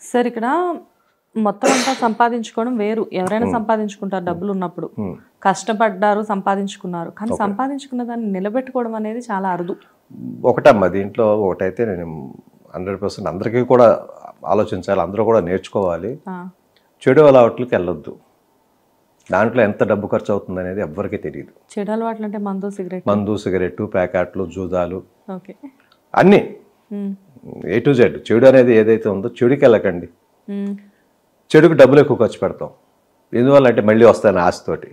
Sir ఇక్కడ మొత్తం అంతా సంపాదించుకోవడం వేరు. ఎవరైనా సంపాదించుకుంటారు డబ్బులు ఉన్నప్పుడు. కష్టపడ్డారు, సంపాదించుకున్నారు. కానీ సంపాదించుకున్న దాన్ని నిలబెట్టుకోవడం అనేది చాలా అరుదు. ఒకటమ్మా దీంట్లో ఒకటైతే నేను 100% అందరికీ కూడా ఆలోచించాలి, అందరూ కూడా నేర్చుకోవాలి. చెడు అలవాట్లకి వెళ్ళొద్దు. దాంట్లో ఎంత డబ్బు ఖర్చు అవుతుంది అనేది ఎవ్వరికీ తెలియదు. చెడు అలవాట్లు అంటే మందు, సిగరెట్, ప్యాకెట్లు, జూదాలు, ఓకే, అన్నీ A to Z. చెడు అనేది ఏదైతే ఉందో చెడుకి వెళ్ళకండి. చెడుకు డబ్బులు ఎక్కువ ఖర్చు పెడతాం. ఎందువల్ల అంటే మళ్ళీ వస్తాను ఆశతోటి,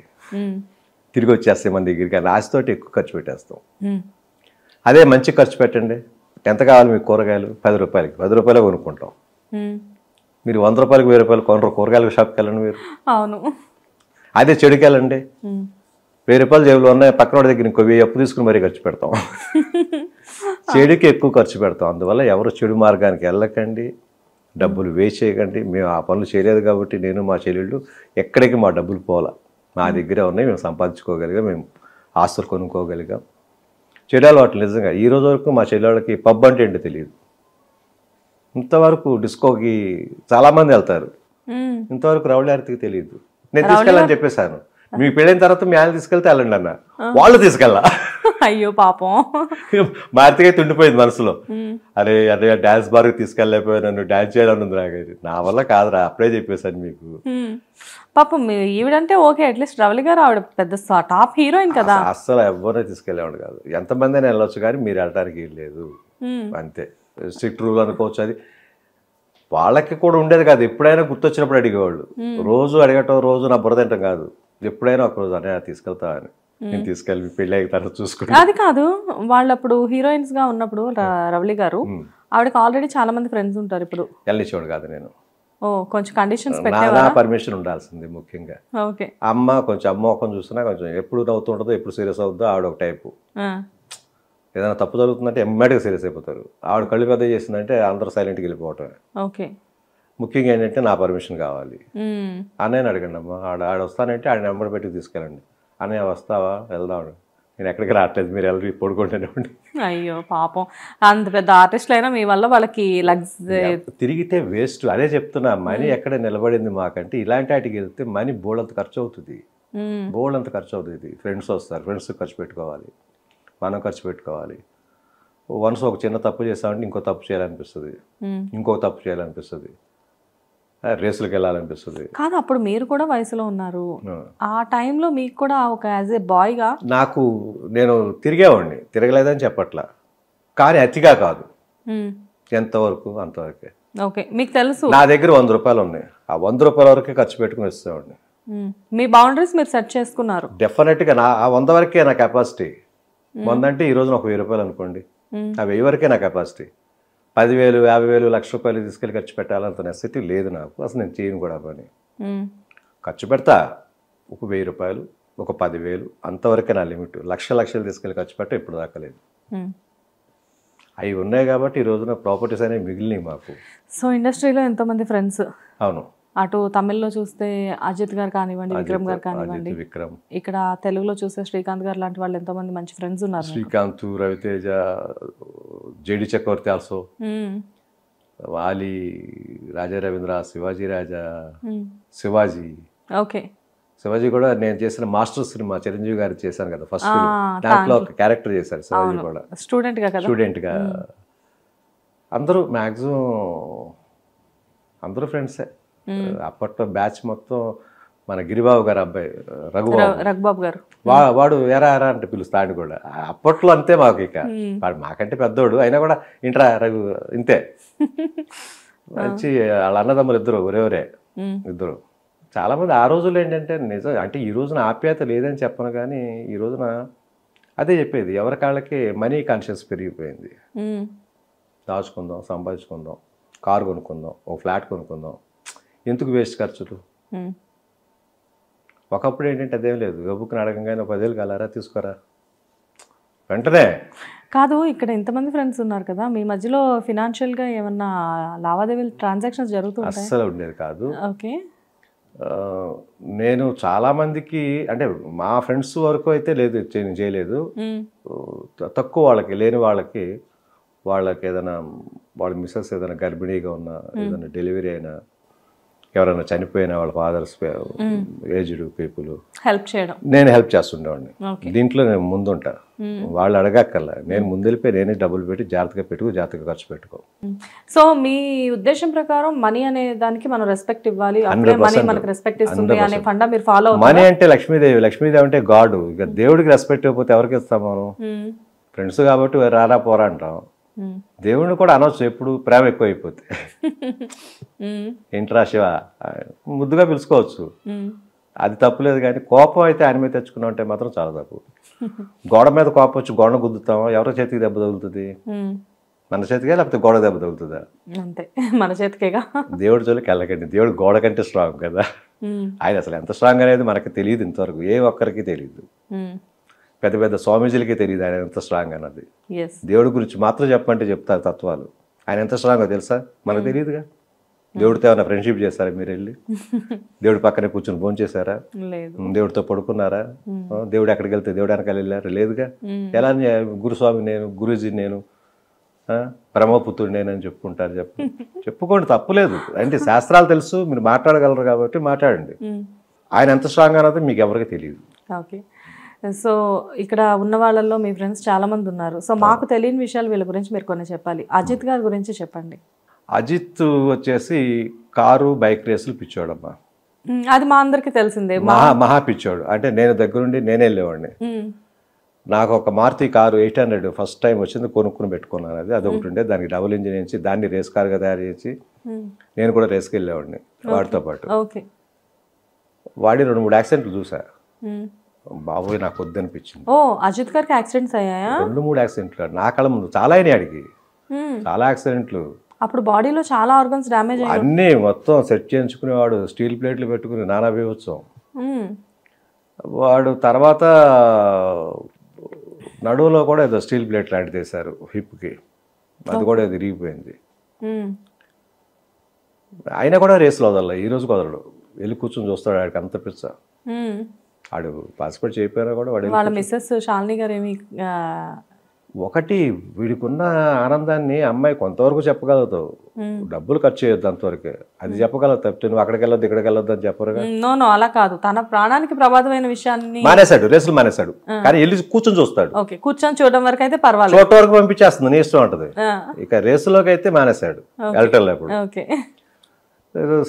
తిరిగి వచ్చేస్తాయి మన దగ్గరికి అని ఆశతోటి ఎక్కువ ఖర్చు పెట్టేస్తాం. అదే మంచి ఖర్చు పెట్టండి. ఎంత కావాలి మీకు? కూరగాయలు 10 రూపాయలకి 10 రూపాయలు కొనుక్కుంటాం. మీరు 100 రూపాయలకి 1000 రూపాయలు కొనరు. కూరగాయల షాప్కి వెళ్ళండి మీరు. అవును. అదే చెడుకి వెళ్ళండి. 1000 రూపాయలు జేబులో ఉన్నాయి, పక్కన దగ్గర ఇంకో 1000 అప్పు తీసుకుని మరీ ఖర్చు పెడతాం. చెడుకి ఎక్కువ ఖర్చు పెడతాం. అందువల్ల ఎవరు చెడు మార్గానికి వెళ్ళకండి, డబ్బులు వేస్ట్ చేయకండి. మేము ఆ పనులు చేయలేదు కాబట్టి నేను మా చెల్లెళ్ళు ఎక్కడికి మా డబ్బులు పోలా, మా దగ్గరే ఉన్నాయి, మేము సంపాదించుకోగలిగాం, మేము ఆస్తులు కొనుక్కోగలిగాం. చెడు అలవాట్లు నిజంగా ఈ రోజు వరకు మా చెల్లెళ్ళకి పబ్ అంటే ఏంటో తెలియదు. ఇంతవరకు డిస్కోకి చాలామంది వెళ్తారు, ఇంతవరకు రౌళార్తికి తెలియదు. నేను తీసుకెళ్ళని చెప్పేశాను. మీ పెళ్ళైన తర్వాత మీ ఆయన తీసుకెళ్తే వెళ్ళండి అన్న, వాళ్ళు తీసుకెళ్ళా. అయ్యో పాపం. మా అత్తకైతే ఉండిపోయింది మనసులో, అరే అదే డాన్స్ బార్కి తీసుకెళ్ళలేకపోయా, నన్ను డాన్స్ చేయాలని ఉంది నాకు. నా వల్ల కాదురా, అప్పుడే చెప్పేశాను మీకు. పాపం ఈవిడంటే ఓకే, అట్లీస్ట్ రవళి గారు ఆవిడ పెద్ద టాప్ హీరోయిన్ కదా. అస్సలు ఎవరిని తీసుకెళ్ళేవాడు కాదు. ఎంతమంది అయినా వెళ్ళొచ్చు కానీ మీరు వెళ్ళడానికి లేదు, అంతే. స్ట్రిక్ట్ రూల్ అనుకోవచ్చు. అది వాళ్ళకి కూడా ఉండేది కాదు. ఎప్పుడైనా గుర్తొచ్చినప్పుడు అడిగేవాళ్ళు. రోజు అడగటం, రోజు నా బుర్ర తింటాం కాదు. ఎప్పుడైనా ఒకరోజు అనే తీసుకెళ్తా అని, నేను తీసుకెళ్ళి పెళ్ళి అయిన తర్వాత చూసుకుంటా. అది కాదు, వాళ్ళు అప్పుడు హీరోయిన్స్ గా ఉన్నప్పుడు రవళి గారు, ఆవిడకి ఆల్రెడీ చాలా మంది ఫ్రెండ్స్ ఉంటారు. ఇప్పుడు వెళ్ళనిచ్చేవాడు కాదు నేను. కొంచెం కండిషన్స్ నా పర్మిషన్ ఉండాల్సింది ముఖ్యంగా. అమ్మ కొంచెం అమ్మ ఒక చూసినా కొంచెం ఎప్పుడు నవ్వుతుంటుందో, ఎప్పుడు సీరియస్ అవుతుందో. ఆవిడ ఒక టైపు, ఏదైనా తప్పు జరుగుతుందంటే ఎమ్మటిగా సీరియస్ అయిపోతారు. ఆవిడ కళ్ళు పెద్ద చేసిందంటే అందరూ సైలెంట్కి వెళ్ళిపోవటమే. ముఖ్యంగా ఏంటంటే నా పర్మిషన్ కావాలి. అన్నయ్యని అడగండి అమ్మ, ఆడ వస్తానంటే ఆడ నెంబర్ పెట్టి తీసుకెళ్ళండి. అన్నయ్య వస్తావా, వెళ్దాం, నేను ఎక్కడికి రావట్లేదు, మీరు వెళ్ళి పడుకుంటేనేవ్వండి. అయ్యో పాపం, అంత పెద్ద ఆర్టిస్టులు అయినా మీ వల్ల వాళ్ళకి తిరిగితే వేస్ట్. అదే చెప్తున్నా, మనీ ఎక్కడ నిలబడింది మాకంటే ఇలాంటి వాటికి వెళ్తే మనీ బోల్డంత ఖర్చు అవుతుంది, బోల్డంత ఖర్చు అవుతుంది. ఫ్రెండ్స్ వస్తారు, ఫ్రెండ్స్ ఖర్చు పెట్టుకోవాలి, మనం ఖర్చు పెట్టుకోవాలి. వన్స్ ఒక చిన్న తప్పు చేస్తామంటే ఇంకో తప్పు చేయాలనిపిస్తుంది, ఇంకో తప్పు చేయాలనిపిస్తుంది, రేసులకు వెళ్ళాలనిపిస్తుంది. కాదు, అప్పుడు మీరు కూడా వయసులో ఉన్నారు. ఆ టైంలో మీకు కూడా ఒక యాజ్ ఏ బాయ్గా నాకు, నేను తిరిగేవాడిని, తిరగలేదని చెప్పట్లా, కానీ అతిగా కాదు, ఎంతవరకు అంతవరకే. ఓకే, మీకు తెలుసు నా దగ్గర 100 రూపాయలు ఉన్నాయి, ఆ 100 రూపాయల వరకే ఖర్చు పెట్టుకుని వస్తేవాడిని. మీ బౌండరీస్ మీరు సెట్ చేసుకున్నారు. డెఫినెట్గా ఆ 100 వరకే నా కెపాసిటీ. 100 అంటే ఈ రోజున ఒక 1000 రూపాయలు అనుకోండి, ఆ 1000 వరకే నా కెపాసిటీ. 10,000, 50,000, 1,00,000 రూపాయలు తీసుకెళ్ళి ఖర్చు పెట్టాలంత నెసిటీ లేదు నాకు. అసలు నేను చేయను కూడా పని. ఖర్చు పెడతా ఒక 1000 రూపాయలు, ఒక 10,000, అంతవరకే నా లిమిట్. లక్షలు తీసుకెళ్ళి ఖర్చు పెట్ట ఇప్పుడు దాకా లేదు. అవి ఉన్నాయి కాబట్టి ఈ రోజున ప్రాపర్టీస్ అనేవి మిగిలినవి మాకు. సో ఇండస్ట్రీలో ఎంతోమంది ఫ్రెండ్స్. అవును, అటు తమిళ్లో చూస్తే అజిత్ గారు కానివ్వండి, విక్రమ్ గారు కానివ్వండి, ఇక్కడ తెలుగులో చూస్తే శ్రీకాంత్ గారు లాంటి వాళ్ళు ఎంతో మంది మంచి ఫ్రెండ్స్ ఉన్నారు. శ్రీకాంత్, రవితేజ, జేడి చక్రవర్తి ఆల్సో, వాలి, రాజా రవీంద్ర, శివాజీ రాజా, శివాజీ. ఓకే, శివాజీ కూడా నేను చేసిన మాస్టర్ సినిమా చిరంజీవి గారు చేశాను కదా ఫస్ట్, దాంట్లో ఒక క్యారెక్టర్ చేశారు శివాజీ కూడా, స్టూడెంట్గా. అందరూ మ్యాక్సిమం అందరూ ఫ్రెండ్సే. అప్పట్లో బ్యాచ్ మొత్తం మన గిరిబాబు గారు అబ్బాయి రఘుబాబు గారు, వాడు ఎరా ఎరా అంటే పిలుస్తాడు కూడా. అప్పట్లో అంతే మాకు. ఇక వాడు మాకంటే పెద్దోడు అయినా కూడా ఇంట్రా రఘు ఇంతే. వచ్చి వాళ్ళ అన్నదమ్ములు ఇద్దరు ఒరే ఇద్దరు. చాలామంది ఆ రోజుల్లో ఏంటంటే నిజం అంటే ఈ రోజున ఆప్యాయత లేదని చెప్పను, కానీ ఈ రోజున అదే చెప్పేది, ఎవరి కాళ్ళకి మనీ కాన్షియస్ పెరిగిపోయింది. దాచుకుందాం, సంపాదించుకుందాం, కారు కొనుక్కుందాం, ఒక ఫ్లాట్ కొనుక్కుందాం, ఎందుకు వేస్ట్ ఖర్చులు. ఒకప్పుడు ఏంటంటే అదేం లేదు, గబుక్కుని అడగంగానే 10,000 కాలారా తీసుకోరా వెంటనే. కాదు, ఇక్కడ ఇంతమంది ఫ్రెండ్స్ ఉన్నారు కదా, మీ మధ్యలో ఫినాన్షియల్గా ఏమన్నా లావాదేవీలు, ట్రాన్సాక్షన్స్ జరుగుతుంటాయి? అస్సలు ఉండేది కాదు. ఓకే, నేను చాలామందికి అంటే మా ఫ్రెండ్స్ వరకు అయితే లేదు, చేయలేదు. తక్కువ వాళ్ళకి, లేని వాళ్ళకి వాళ్ళకి ఏదైనా వాళ్ళ మిస్సెస్ ఏదైనా గర్భిణీగా ఉన్నా, ఏదైనా డెలివరీ అయినా, ఎవరైనా చనిపోయినా వాళ్ళ ఫాదర్స్, ఏజ్డ్ పీపుల్ హెల్ప్ చేయడం నేను హెల్ప్ చేస్తుండేవాడిని. దీంట్లో నేను ముందుంటా, వాళ్ళు అడగక్కర్లా, నేను ముందు వెళ్ళిపోయి నేనే డబ్బులు పెట్టి జాగ్రత్తగా పెట్టుకో, జాగ్రత్తగా ఖర్చు పెట్టుకో. సో మీ ఉద్దేశం ప్రకారం మనీ అనే దానికి మనం రెస్పెక్ట్ ఇవ్వాలి, అప్పుడే మనీ మనకు రెస్పెక్ట్ ఇస్తుంది అనే ఫండా మీరు ఫాలో అవుతారు? మనీ అంటే లక్ష్మీదేవి, లక్ష్మీదేవి అంటే గాడ్. ఇక దేవుడికి రెస్పెక్ట్ ఇవ్వకపోతే ఎవరికి ఇస్తాం మనం? ఫ్రెండ్స్ కాబట్టి రారా పోరా అంటాం. దేవుడిని కూడా అనొచ్చు ఎప్పుడు ప్రేమ ఎక్కువ అయిపోతే. ఏంట్రా శివ ముద్దుగా పిలుచుకోవచ్చు, అది తప్పులేదు. కానీ కోపం అయితే ఆయన మీద తెచ్చుకున్నాం అంటే మాత్రం చాలా తప్పు. గోడ మీద కోపం వచ్చి గోడ గుద్దుతాం, ఎవరో చేతికి దెబ్బ తగులుతుంది? మన చేతికే, లేకపోతే గోడ దెబ్బ తగులుతుందా? అంతే, మన చేతికేగా. దేవుడి జోలికి వెళ్ళకండి, దేవుడు గోడ కంటే స్ట్రాంగ్ కదా. ఆయన అసలు ఎంత స్ట్రాంగ్ అనేది మనకి తెలియదు, ఇంతవరకు ఏ ఒక్కరికి తెలియదు. పెద్ద పెద్ద స్వామీజీలకి తెలియదు ఆయన ఎంత స్ట్రాంగ్ అన్నది. దేవుడి గురించి మాత్రం చెప్పమంటే చెప్తారు తత్వాలు. ఆయన ఎంత స్ట్రాంగో తెలుసా? మనకు తెలియదుగా. దేవుడితో ఏమైనా ఫ్రెండ్షిప్ చేస్తారా మీరు వెళ్ళి? దేవుడి పక్కనే కూర్చొని భోజనం చేశారా? దేవుడితో పడుకున్నారా? దేవుడు ఎక్కడికి వెళ్తే దేవుడు వెనకాల వెళ్ళారు? లేదుగా. ఎలా గురుస్వామి నేను, గురూజీ నేను, బ్రహ్మపుత్రుడు నేనని చెప్పుకుంటారు. చెప్పుకోండి, తప్పులేదు. అంటే శాస్త్రాలు తెలుసు, మీరు మాట్లాడగలరు కాబట్టి మాట్లాడండి. ఆయన ఎంత స్ట్రాంగ్ అన్నది మీకు ఎవరికి తెలియదు. ఓకే. సో ఇక్కడ ఉన్న వాళ్ళల్లో మీ ఫ్రెండ్స్ చాలా మంది ఉన్నారు. సో మాకు తెలియని విషయాలు వీళ్ళ గురించి మీరు కొన్ని చెప్పాలి. అజిత్ గారి గురించి చెప్పండి. అజిత్ వచ్చేసి కారు బైక్ రేసులు పిచ్చోడమ్మా. అది మా అందరికి తెలిసిందే. మహా పిచ్చోడు. అంటే నేను దగ్గరుండి నేనే వెళ్ళేవాడిని. నాకు ఒక మారుతి కారు 800 ఫస్ట్ టైం వచ్చింది, కొనుక్కుని పెట్టుకున్నాను. అది ఒకటి ఉండే, దానికి డబుల్ ఇంజిన్ వేసి దాన్ని రేస్ కార్గా తయారు చేసి నేను కూడా రేస్కి వెళ్ళేవాడిని వాడితో పాటు. వాడి 2-3 యాక్సిడెంట్లు చూసా. బాబోయ్ నాకు వద్దనిపించింది. అజిత్ గారికి యాక్సిడెంట్స్ అయ్యాయా? 2-3 యాక్సిడెంట్లు నా కళ్ళ ముందు. చాలా అయినాయి అడిగి, చాలా యాక్సిడెంట్లు. అప్పుడు బాడీలో చాలా ఆర్గన్స్ డ్యామేజ్ అయ్యాయి. అన్నీ మొత్తం సెట్ చేయించుకునేవాడు, స్టీల్ ప్లేట్లు పెట్టుకుని నానా బీభత్సం. వాడు తర్వాత నడువులో కూడా ఏదో స్టీల్ ప్లేట్ లాంటిది వేశారు హిప్కి, అది కూడా విరిగిపోయింది. అయినా కూడా రేసులో వదల, ఈ రోజు వదలడు. వెళ్ళి కూర్చొని చూస్తాడు, ఆడికి అంత పిచ్చ. వాడు పార్టిసిపేట్ చేయకపోయినా కూడా వాడు. వాళ్ళ మిస్సెస్ శాలిని గారు ఏమి ఒకటి వీడికున్న ఆనందాన్ని అమ్మాయి కొంతవరకు చెప్పగలుగుతావు, డబ్బులు ఖర్చు చేయొద్దు అంతవరకే, అది చెప్పగలవు. తప్పితే నువ్వు అక్కడికి వెళ్ళొద్దు ఇక్కడికి వెళ్ళొద్దు అని చెప్పరుగా. నో అలా కాదు, తన ప్రాణానికి ప్రమాదమైన విషయాన్ని మానేశాడు, రేసులు మానేశాడు. కానీ వెళ్ళి కూర్చొని చూస్తాడు. కూర్చొని చూడడం వరకు అయితే పర్వాలేదు, చోట వరకు పంపించేస్తుంది, నీ ఇష్టం ఉంటది. ఇక రేసులోకి అయితే మానేశాడు, వెళ్ళటం ఇప్పుడు.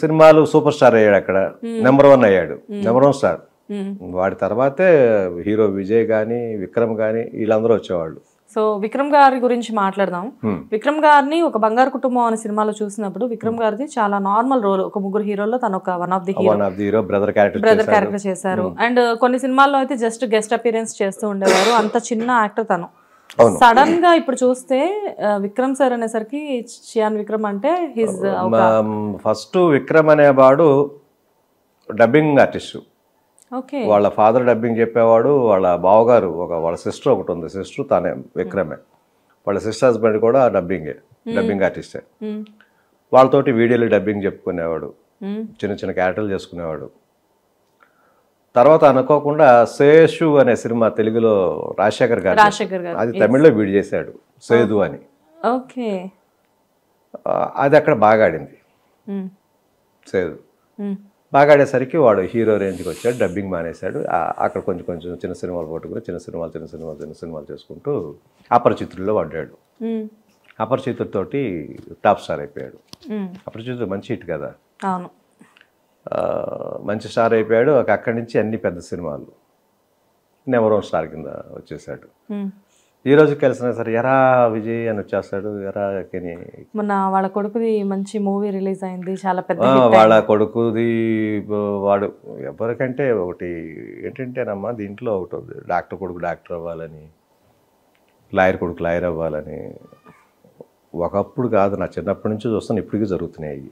సినిమాలు సూపర్ స్టార్ అయ్యాడు, అక్కడ నెంబర్ 1 అయ్యాడు, నెంబర్ 1 స్టార్. వాడి తర్వాతే హీరో విజయ్ గాని విక్రమ్ గాని వీళ్ళందరూ వచ్చేవాళ్ళు. సో విక్రమ్ గారి గురించి మాట్లాడదాం. విక్రమ్ గారిని ఒక బంగారు కుటుంబం అనే సినిమాలో చూసినప్పుడు విక్రమ్ గారిది చాలా నార్మల్ రోల్, ఒక 3 హీరోల్లో తను ఒక one of the hero, brother character చేశారు. అండ్ కొన్ని సినిమాల్లో అయితే జస్ట్ గెస్ట్ అపీరెన్స్ చేస్తూ ఉండేవారు, అంత చిన్న యాక్టర్ తను. సడన్ గా ఇప్పుడు చూస్తే విక్రమ్ సార్ అనేసరికి చియాన్ విక్రమ్ అంటే ఫస్ట్ విక్రమ్ అనేవాడు డబ్బింగ్ ఆర్టిస్ట్. వాళ్ళ ఫాదర్ డబ్బింగ్ చెప్పేవాడు, వాళ్ళ బావగారు వాళ్ళ సిస్టర్ ఒకటి ఉంది, సిస్టర్ తానే విక్రమే. వాళ్ళ సిస్టర్ హస్బెండ్ కూడా డబ్బింగ్ ఆర్టిస్టే. వాళ్ళతోటి వీడియోలు డబ్బింగ్ చెప్పుకునేవాడు, చిన్న చిన్న క్యారెక్టర్లు చేసుకునేవాడు. తర్వాత అనుకోకుండా శేషు అనే సినిమా తెలుగులో రాజశేఖర్ గారు, అది తమిళ్లో వీడి చేశాడు, సేదు అని. అది అక్కడ బాగా ఆడింది సేదు. బాగా ఆడేసరికి వాడు హీరో రేంజ్కి వచ్చాడు, డబ్బింగ్ మానేశాడు. అక్కడ కొంచెం కొంచెం చిన్న సినిమాలు పట్టుకుని చిన్న సినిమాలు చేసుకుంటూ అపరిచితుల్లో పడ్డాడు. అపరిచితుడితోటి టాప్ స్టార్ అయిపోయాడు. అపరిచితుడు మంచి హిట్ కదా, మంచి స్టార్ అయిపోయాడు. అక్కడి నుంచి అన్ని పెద్ద సినిమాలు, నెంబర్ 1 స్టార్ కింద వచ్చేసాడు. ఈ రోజు కలిసిన సరే ఎరా విజయ్ అని వచ్చేస్తాడు. ఎరా మొన్న వాళ్ళ కొడుకుది మంచి మూవీ రిలీజ్ అయింది, చాలా పెద్ద. వాళ్ళ కొడుకుది వాడు ఎవరికంటే ఒకటి ఏంటంటేనమ్మా, దీంట్లో ఒకటి ఉంది, డాక్టర్ కొడుకు డాక్టర్ అవ్వాలని, లాయర్ కొడుకు లాయర్ అవ్వాలని. ఒకప్పుడు కాదు, నా చిన్నప్పటి నుంచి చూస్తాను, ఇప్పటికీ జరుగుతున్నాయి.